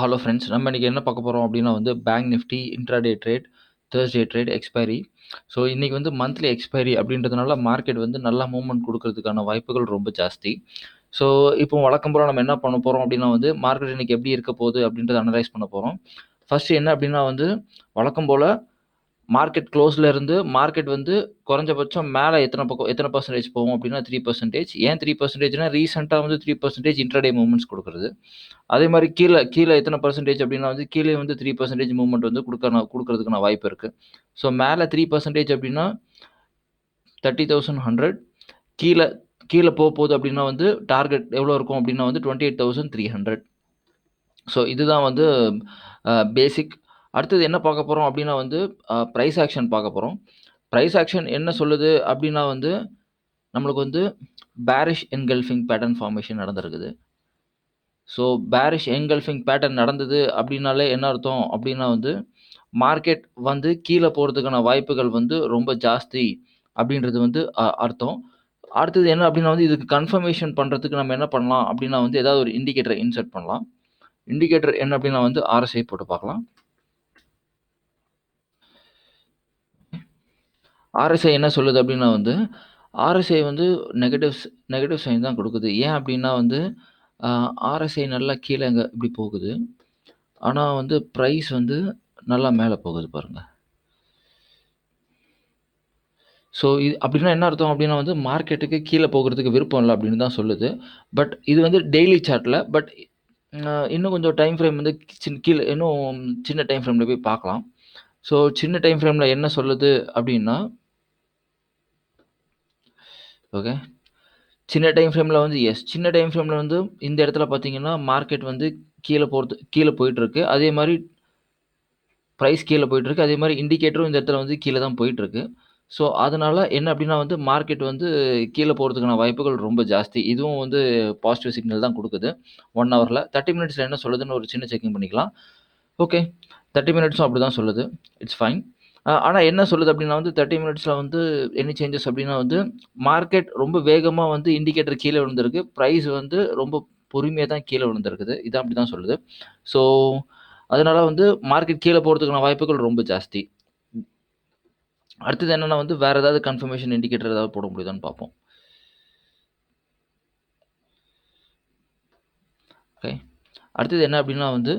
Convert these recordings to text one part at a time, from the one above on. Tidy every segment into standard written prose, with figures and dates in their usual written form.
Hello friends. நம்ம இன்னைக்கு என்ன பார்க்க போறோம் அப்டின்னா வந்து bank Nifty intraday trade, Thursday trade, expiry. So இன்னைக்கு வந்து மந்த்லி எக்ஸ்பைரி அப்டின்றதுனால மார்க்கெட் வந்து நல்லா மூவ்மெண்ட் குடுக்கறதுக்கான வாய்ப்புகள் ரொம்ப ஜாஸ்தி. ஸோ இப்போ வழக்கம் போல நம்ம என்ன பண்ண போறோம் அப்டின்னா வந்து மார்க்கெட் இன்னைக்கு எப்டி இருக்க போகுது அப்டின்றத அனலைஸ் பண்ண போறோம். ஃபர்ஸ்ட் என்ன அப்டின்னா வந்து வழக்கம் போல மார்க்கெட் க்ளோஸ்ல இருந்து மார்க்கெட் வந்து குறைஞ்சபட்சம் மேல எத்தன பெர்சன்டேஜ் போகும் அப்டின்னா 3%. ஏன் 3%னா ரீசென்ட்டா வந்து 3% இன்ட்ராடே மூவ்மெண்ட்ஸ் குடுக்குறது. அதே மாரி கீழ எத்தன பெர்சன்டேஜ் அப்டின்னா வந்து கீழயும் வந்து 3% மூவ்மெண்ட் வந்து குடுக்கறதுக்கான வாய்ப்பு இருக்கு. ஸோ மேல 3% அப்டின்னா 30,100 கீழ கீழ போகுது அப்டின்னா வந்து டார்கெட் எவ்வளோ இருக்கும் அப்டின்னா வந்து 28,300. ஸோ இதுதான் வந்து பேசிக். அடுத்தது என்ன பார்க்க போறோம் அப்டின்னா வந்து பிரைஸ் ஆக்ஷன் பார்க்க போறோம். பிரைஸ் ஆக்ஷன் என்ன சொல்லுது அப்டின்னா வந்து நம்மளுக்கு வந்து பேரிஷ் என்கல்ஃபிங் பேட்டர்ன் ஃபார்மேஷன் நடந்திருக்குது. ஸோ பேரிஷ் என்கல்ஃபிங் பேட்டர்ன் நடந்தது அப்டின்னாலே என்ன அர்த்தம் அப்டின்னா வந்து, மார்க்கெட் வந்து கீழ போறதுக்கான வாய்ப்புகள் வந்து ரொம்ப ஜாஸ்தி அப்டின்றது வந்து அர்த்தம். அடுத்தது என்ன அப்டின்னா வந்து இதுக்கு கன்ஃபர்மேஷன் பண்றதுக்கு நம்ம என்ன பண்ணலாம் அப்டின்னா வந்து ஏதாவது ஒரு இண்டிகேட்டர இன்சர்ட் பண்ணலாம். இண்டிகேட்டர் என்ன அப்டின்னா வந்து RSI போட்டு பார்க்கலாம். RSI என்ன சொல்லுது அப்டின்னா வந்து, RSI வந்து நெகட்டிவ் சைன் தான் குடுக்குது. ஏன் அப்டின்னா வந்து, அ RSI நல்லா கீழங்க இப்டி போகுது. ஆனா வந்து பிரைஸ் வந்து நல்லா மேல போகுது பாருங்க. ஸோ இது அப்டின்னா என்ன அர்த்தம் அப்டின்னா வந்து மார்க்கெட்டுக்கு கீழ போகுறதுக்கு விருப்பம் இல்ல அப்டின்னு தான் சொல்லுது. பட் இது வந்து டெய்லி சார்ட்ல பட் இன்னும் கொஞ்சம் டைம் ஃப்ரேம் வந்து கீழ இன்னும் சின்ன டைம் ஃப்ரேம்ல போய் பார்க்கலாம். ஸோ சின்ன டைம் ஃப்ரேம்ல என்ன சொல்லுது அப்டின்னா, ஓகே. சின்ன டைம் ஃப்ரேம்ல வந்து சின்ன டைம் ஃப்ரேம்ல வந்து இந்த இடத்துல பார்த்தீங்கன்னா, மார்க்கெட் வந்து கீழ போயிட்டுருக்கு. அதே மாரி பிரைஸ் கீழ போயிட்டுருக்கு. அதே மாரி இண்டிகேட்டரும் இந்த இடத்துல வந்து கீழ தான் போயிட்டுருக்கு. ஸோ, அதனால என்ன அப்டின்னா வந்து மார்க்கெட் வந்து கீழ போறதுக்கான வாய்ப்புகள் ரொம்ப ஜாஸ்தி. இதுவும் வந்து பாசிட்டிவ் சிக்னல் தான் குடுக்குது. 1 ஹவர்ல. 30 மினிட்ஸ்ல என்ன சொல்லுதுன்னு ஒரு சின்ன செக்கிங் பண்ணிக்கலாம். ஓகே. 30 மினிட்ஸும் அப்டிதான் சொல்லுது. It's fine. ஆனா என்ன சொல்லுது அப்டின்னா வந்து 30 மினிட்ஸ்ல வந்து எனி சேஞ்சஸ் அப்டின்னா வந்து மார்க்கெட் ரொம்ப வேகமா வந்து இண்டிகேட்டர் கீழ விழுந்திருக்கு. பிரைஸ் வந்து ரொம்ப பொறுமையா தான் கீழ விழுந்திருக்குது. இது அப்டிதான் சொல்லுது. ஸோ, அதனால வந்து மார்க்கெட் கீழ போறதுக்கான வாய்ப்புகள் ரொம்ப ஜாஸ்தி. அடுத்தது என்னன்னா வந்து வேற ஏதாவது கன்ஃபர்மேஷன் இண்டிகேட்டர் ஏதாவது போட முடியுதான்னு பார்ப்போம். ஓகே. அடுத்தது என்ன அப்டின்னா வந்து,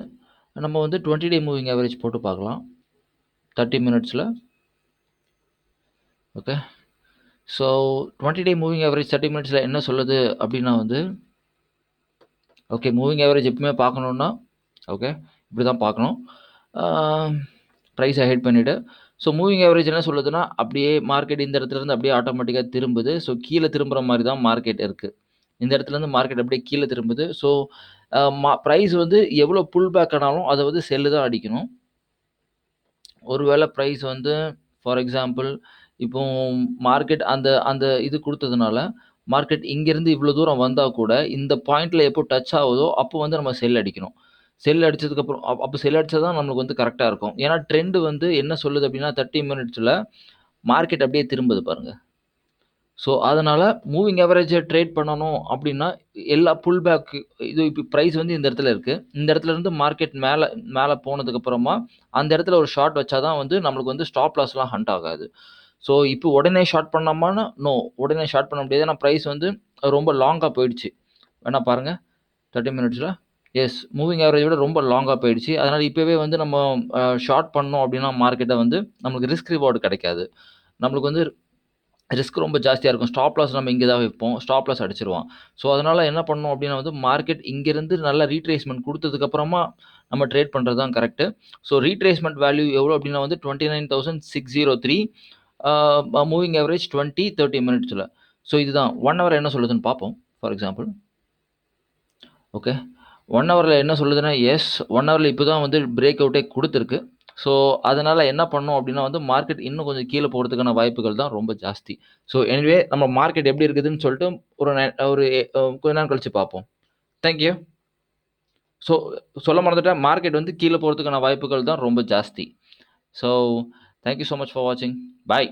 நம்ம வந்து 20 டே மூவிங் ஆவரேஜ் போட்டு பார்க்கலாம். 30 மினிட்ஸ்ல. ஓகே. ஸோ 20 டே மூவிங் ஆவரேஜ் 30 மினிட்ஸ்ல என்ன சொல்லுது அப்டின்னா வந்து, ஓகே மூவிங் ஆவரேஜ் எப்பவுமே பார்க்கணும்னா, ஓகே இப்டி தான் பார்க்கணும். ஆ பிரைஸ ஹைட் பண்ணிட்டு, ஸோ மூவிங் ஆவரேஜ் என்ன சொல்லுதுன்னா, அப்டியே மார்க்கெட் இந்த இடத்துலருந்து அப்டியே ஆட்டோமேட்டிக்கா திரும்புது. ஸோ கீழ திரும்புற மாரி தான் மார்க்கெட் இருக்கு. இந்த இடத்துலருந்து மார்க்கெட் அப்டியே கீழ திரும்புது. ஸோ பிரைஸ் வந்து எவ்வளோ புல் பேக் ஆனாலும் அத வந்து செல்லு தான் அடிக்கணும். ஒருவேள பிரைஸ் வந்து ஃபார் எக்ஸாம்பிள் இப்போ மார்க்கெட் அந்த அந்த இது குடுத்ததுனால, மார்க்கெட் இங்கேருந்து இவ்வளோ தூரம் வந்தா கூட, இந்த பாயிண்ட்ல எப்போ டச் ஆவுதோ, அப்போ வந்து நம்ம செல் அடிக்கணும். செல் அடிச்சதுக்கப்புறம் அப்ப செல் அடிச்சா தான் நம்மளுக்கு வந்து கரெக்ட்டா இருக்கும். ஏன்னா ட்ரெண்ட் வந்து என்ன சொல்லுது அப்டின்னா 30 மினிட்ஸ்ல மார்க்கெட் அப்டியே திரும்புது பாருங்க. ஸோ, அதனால மூவிங் ஆவரேஜ ட்ரேட் பண்ணணும் அப்டின்னா, எல்லா புல் பேக் இது இப்ப பிரைஸ் வந்து இந்த இடத்துல இருக்கு. இந்த இடத்துல இருந்து மார்க்கெட் மேல மேல போனதுக்கு அப்புறமா, அந்த இடத்துல ஒரு ஷார்ட் வச்சா தான் வந்து நம்மளுக்கு வந்து ஸ்டாப் லாஸ்லாம் ஹண்ட் ஆகாது. ஸோ, இப்போ உடனே ஷார்ட் பண்ணலாமான்னா, நோ. உடனே ஷார்ட் பண்ண முடியாது. ஏன்னா பிரைஸ் வந்து ரொம்ப லாங்கா போயிடுச்சு. வேணா பாருங்க 30 மினிட்ஸ்ல. மூவிங் ஆவரேஜ விட ரொம்ப லாங்கா போயிடுச்சு. அதனால இப்பவே வந்து நம்ம ஷார்ட் பண்ணோம் அப்டின்னா மார்க்கெட்ட வந்து நமக்கு ரிஸ்க் ரிவார்ட் கிடைக்காது. நம்மளுக்கு வந்து ரிஸ்க் ரொம்ப ஜாஸ்தியா இருக்கும். ஸ்டாப் லாஸ் நம்ம இங்க தான் வைப்போம். Stop loss அடிச்சுருவான். ஸோ, அதனால என்ன பண்ணணும் அப்டின்னா வந்து மார்க்கெட் இங்கேருந்து நல்லா ரீட்ரேஸ்மென்ட் குடுத்ததுக்கு அப்புறமா நம்ம ட்ரேட் பண்றது தான் கரெக்ட்டு. ஸோ, ரீட்ரேஸ்மென்ட் வேல்யூ எவ்வளோ அப்டின்னா வந்து 29,603 மூவிங் ஆவரேஜ் 20, 30 மினிட்ஸ்ல. ஸோ, இதுதான் 1 ஹவர் என்ன சொல்லுதுன்னு பார்ப்போம். For example. ஓகே. 1 ஹவர்ல என்ன சொல்லுதுன்னா, 1 ஹவர்ல இப்ப தான் வந்து பிரேக் அவுட்டே குடுத்திருக்கு. ஸோ, அதனால என்ன பண்ணணும் அப்டின்னா வந்து மார்க்கெட் இன்னும் கொஞ்சம் கீழ போறதுக்கான வாய்ப்புகள் தான் ரொம்ப ஜாஸ்தி. ஸோ, எனிவே நம்ம மார்க்கெட் எப்டி இருக்குதுன்னு சொல்லிட்டு ஒரு கொஞ்ச நேரம் கழிச்சு பார்ப்போம். Thank you. ஸோ, சொல்ல மறந்துட்டேன். மார்க்கெட் வந்து கீழ போறதுக்கான வாய்ப்புகள் தான் ரொம்ப ஜாஸ்தி. So, thank you so much for வாட்சிங். பாய்.